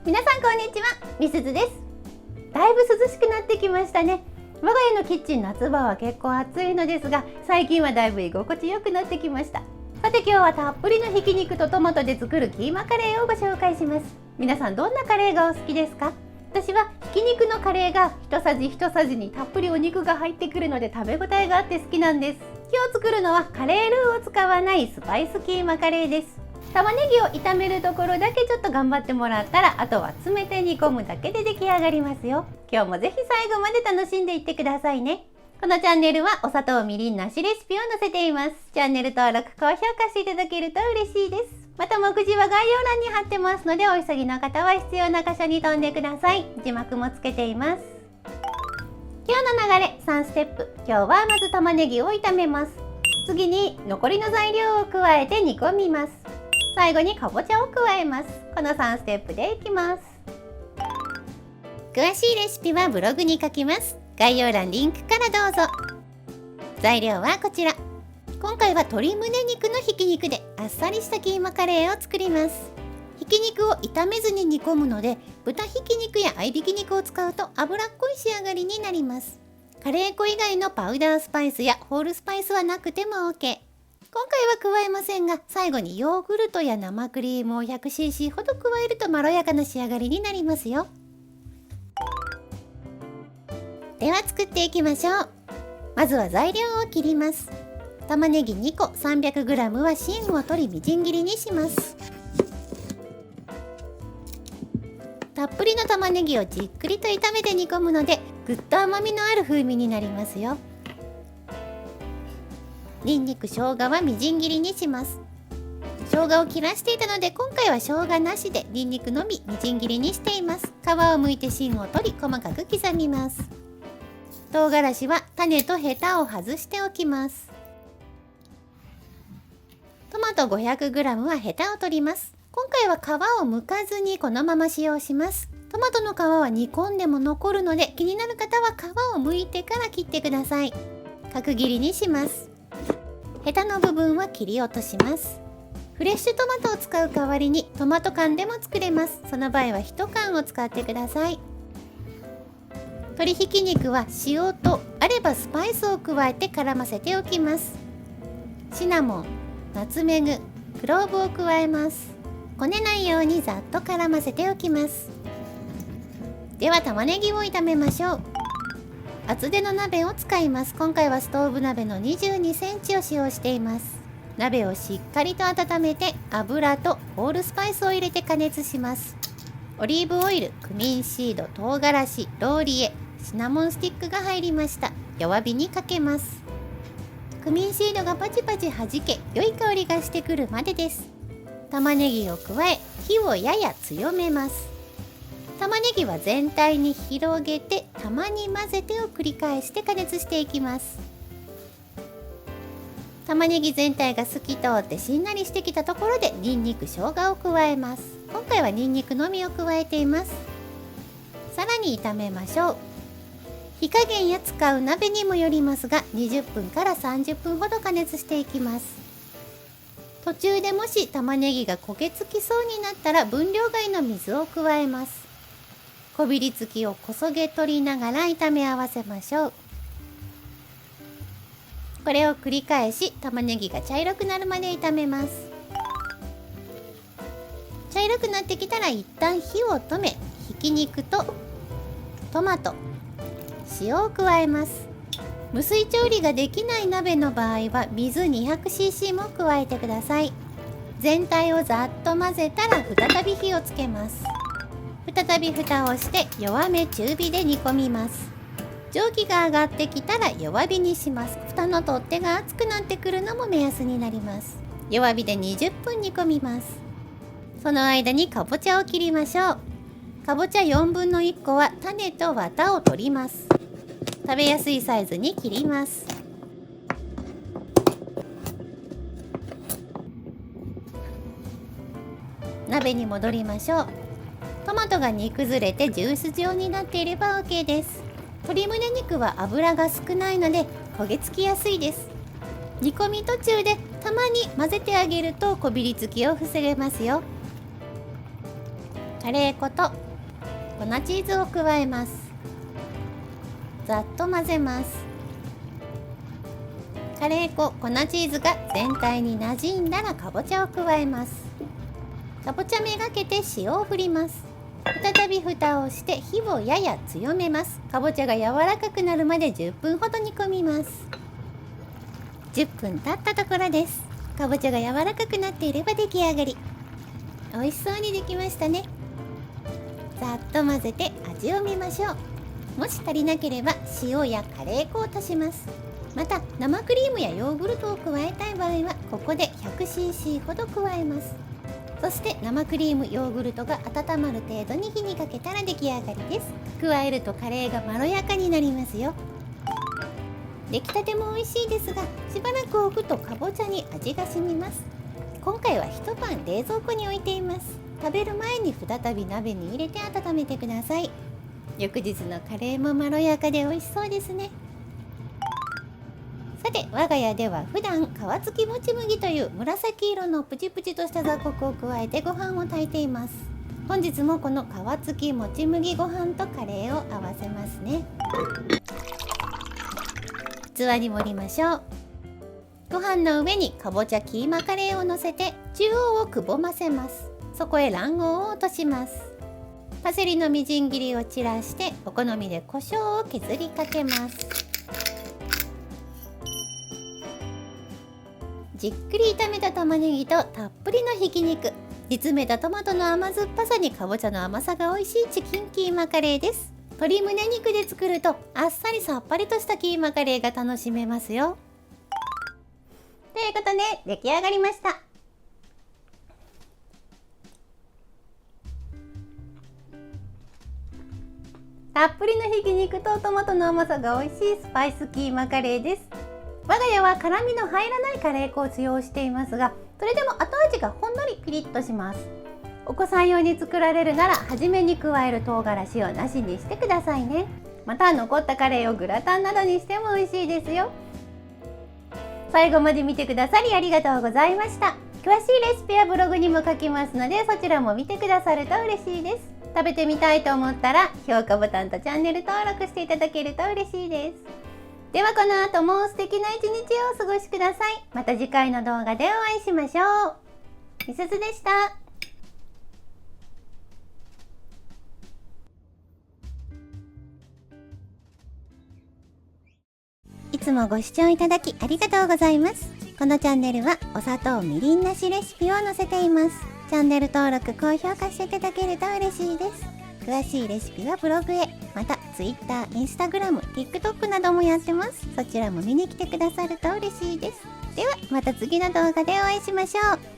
皆さんこんにちは、みすずです。だいぶ涼しくなってきましたね。我が家のキッチン、夏場は結構暑いのですが、最近はだいぶ居心地よくなってきました。さて今日はたっぷりのひき肉とトマトで作るキーマカレーをご紹介します。皆さんどんなカレーがお好きですか？私はひき肉のカレーが一さじ一さじにたっぷりお肉が入ってくるので食べ応えがあって好きなんです。今日作るのはカレールーを使わないスパイスキーマカレーです。玉ねぎを炒めるところだけちょっと頑張ってもらったら、あとは詰めて煮込むだけで出来上がりますよ。今日もぜひ最後まで楽しんでいってくださいね。このチャンネルはお砂糖みりんなしレシピを載せています。チャンネル登録高評価していただけると嬉しいです。また目次は概要欄に貼ってますので、お急ぎの方は必要な箇所に飛んでください。字幕もつけています。今日の流れ3ステップ。今日はまず玉ねぎを炒めます。次に残りの材料を加えて煮込みます。最後にかぼちゃを加えます。この3ステップでいきます。詳しいレシピはブログに書きます。概要欄リンクからどうぞ。材料はこちら。今回は鶏胸肉のひき肉であっさりしたキーマカレーを作ります。ひき肉を炒めずに煮込むので、豚ひき肉や合いびき肉を使うと脂っこい仕上がりになります。カレー粉以外のパウダースパイスやホールスパイスはなくても OK。今回は加えませんが、最後にヨーグルトや生クリームを 100cc ほど加えるとまろやかな仕上がりになりますよ。では作っていきましょう。まずは材料を切ります。玉ねぎ2個 300g は芯を取りみじん切りにします。たっぷりの玉ねぎをじっくりと炒めて煮込むので、ぐっと甘みのある風味になりますよ。にんにく、生姜はみじん切りにします。生姜を切らしていたので、今回は生姜なしでにんにくのみみじん切りにしています。皮を剥いて芯を取り細かく刻みます。唐辛子は種とヘタを外しておきます。トマト 500g はヘタを取ります。今回は皮を剥かずにこのまま使用します。トマトの皮は煮込んでも残るので、気になる方は皮を剥いてから切ってください。角切りにします。ヘタの部分は切り落とします。フレッシュトマトを使う代わりにトマト缶でも作れます。その場合は1缶を使ってください。鶏ひき肉は塩とあればスパイスを加えて絡ませておきます。シナモン、ナツメグ、クローブを加えます。こねないようにざっと絡ませておきます。では玉ねぎを炒めましょう。厚手の鍋を使います。今回はストーブ鍋の 22cm を使用しています。鍋をしっかりと温めて、油とホールスパイスを入れて加熱します。オリーブオイル、クミンシード、唐辛子、ローリエ、シナモンスティックが入りました。弱火にかけます。クミンシードがパチパチ弾け、良い香りがしてくるまでです。玉ねぎを加え、火をやや強めます。玉ねぎは全体に広げて、たまに混ぜてを繰り返して加熱していきます。玉ねぎ全体が透き通ってしんなりしてきたところで、にんにく、生姜を加えます。今回はにんにくのみを加えています。さらに炒めましょう。火加減や使う鍋にもよりますが、20分から30分ほど加熱していきます。途中でもし玉ねぎが焦げ付きそうになったら、分量外の水を加えます。こびりつきをこそげ取りながら炒め合わせましょう。これを繰り返し、玉ねぎが茶色くなるまで炒めます。茶色くなってきたら一旦火を止め、ひき肉とトマト、塩を加えます。無水調理ができない鍋の場合は水 200cc も加えてください。全体をざっと混ぜたら再び火をつけます。再び蓋をして弱め中火で煮込みます。蒸気が上がってきたら弱火にします。蓋の取っ手が熱くなってくるのも目安になります。弱火で20分煮込みます。その間にかぼちゃを切りましょう。かぼちゃ1分の1個は種と綿を取ります。食べやすいサイズに切ります。鍋に戻りましょう。トマトが煮崩れてジュース状になっていれば OK です。鶏胸肉は油が少ないので焦げ付きやすいです。煮込み途中でたまに混ぜてあげるとこびりつきを防げますよ。カレー粉と粉チーズを加えます。ざっと混ぜます。カレー粉、粉チーズが全体に馴染んだらかぼちゃを加えます。かぼちゃめがけて塩を振ります。再び蓋をして火をやや強めます。かぼちゃが柔らかくなるまで10分ほど煮込みます。10分経ったところです。かぼちゃが柔らかくなっていれば出来上がり。美味しそうにできましたね。ざっと混ぜて味を見ましょう。もし足りなければ塩やカレー粉を足します。また生クリームやヨーグルトを加えたい場合はここで 100cc ほど加えます。そして生クリーム、ヨーグルトが温まる程度に火にかけたら出来上がりです。加えるとカレーがまろやかになりますよ。出来たても美味しいですが、しばらく置くとかぼちゃに味が染みます。今回は一晩冷蔵庫に置いています。食べる前に再び鍋に入れて温めてください。翌日のカレーもまろやかで美味しそうですね。さて、我が家では普段皮付きもち麦という紫色のプチプチとした雑穀を加えてご飯を炊いています。本日もこの皮付きもち麦ご飯とカレーを合わせますね。器に盛りましょう。ご飯の上にかぼちゃキーマカレーをのせて中央をくぼませます。そこへ卵黄を落とします。パセリのみじん切りを散らしてお好みで胡椒を削りかけます。じっくり炒めた玉ねぎとたっぷりのひき肉、煮詰めたトマトの甘酸っぱさにかぼちゃの甘さが美味しいチキンキーマカレーです。鶏胸肉で作るとあっさりさっぱりとしたキーマカレーが楽しめますよ。ということで出来上がりました。たっぷりのひき肉とトマトの甘さが美味しいスパイスキーマカレーです。我が家は辛みの入らないカレー粉を使用していますが、それでも後味がほんのりピリッとします。お子さん用に作られるなら初めに加える唐辛子をなしにしてくださいね。また残ったカレーをグラタンなどにしても美味しいですよ。最後まで見てくださりありがとうございました。詳しいレシピはブログにも書きますので、そちらも見てくださると嬉しいです。食べてみたいと思ったら評価ボタンとチャンネル登録していただけると嬉しいです。ではこの後も素敵な一日をお過ごしください。また次回の動画でお会いしましょう。みすずでした。いつもご視聴いただきありがとうございます。このチャンネルはお砂糖みりんなしレシピを載せています。チャンネル登録、高評価していただけると嬉しいです。詳しいレシピはブログへ、また Twitter、Instagram、TikTok などもやってます。そちらも見に来てくださると嬉しいです。ではまた次の動画でお会いしましょう。